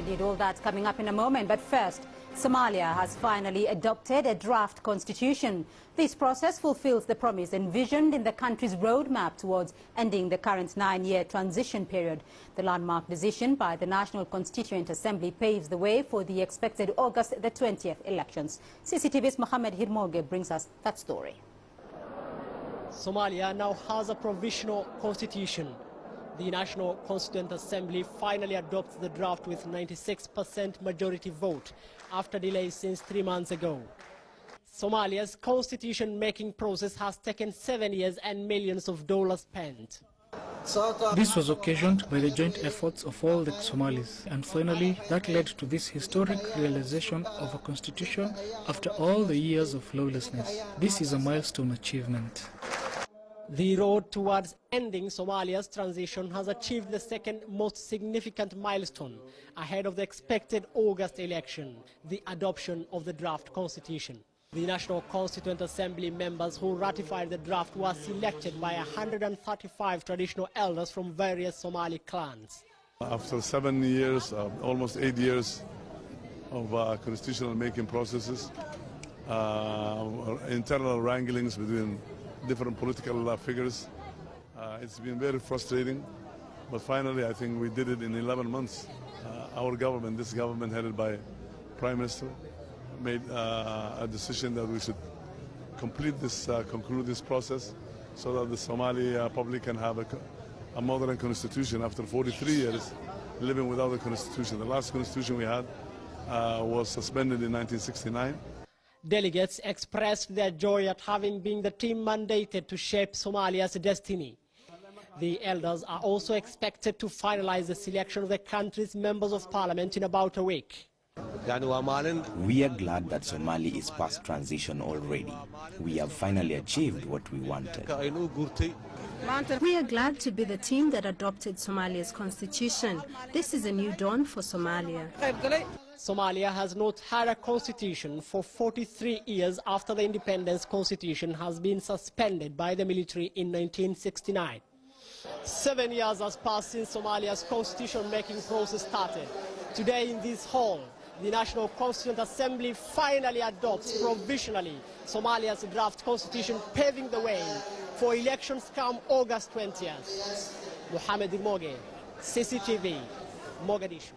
Indeed, all that's coming up in a moment. But first, Somalia has finally adopted a draft constitution. This process fulfills the promise envisioned in the country's roadmap towards ending the current 9-year transition period. The landmark decision by the National Constituent Assembly paves the way for the expected August the 20th elections. CCTV's Mohammed Hirmoge brings us that story. Somalia now has a provisional constitution. The National Constituent Assembly finally adopts the draft with 96% majority vote after delays since 3 months ago. Somalia's constitution-making process has taken 7 years and millions of dollars spent. This was occasioned by the joint efforts of all the Somalis, and finally that led to this historic realization of a constitution after all the years of lawlessness. This is a milestone achievement. The road towards ending Somalia's transition has achieved the second most significant milestone ahead of the expected August election, the adoption of the draft constitution. The National Constituent Assembly members who ratified the draft were selected by 135 traditional elders from various Somali clans. After 7 years, almost 8 years of constitutional making processes, internal wranglings between different political figures. It's been very frustrating, but finally I think we did it in 11 months. Our government, this government headed by Prime Minister, made a decision that we should conclude this process so that the Somali public can have a modern constitution after 43 years living without a constitution. The last constitution we had was suspended in 1969. Delegates expressed their joy at having been the team mandated to shape Somalia's destiny. The elders are also expected to finalize the selection of the country's members of parliament in about a week. We are glad that Somali is past transition already. We have finally achieved what we wanted. We are glad to be the team that adopted Somalia's constitution. This is a new dawn for Somalia. Somalia has not had a constitution for 43 years after the independence constitution has been suspended by the military in 1969. 7 years has passed since Somalia's constitution-making process started. Today in this hall, the National Constituent Assembly finally adopts provisionally Somalia's draft constitution, paving the way for elections come August 20th. Mohammed Hirmoge, CCTV, Mogadishu.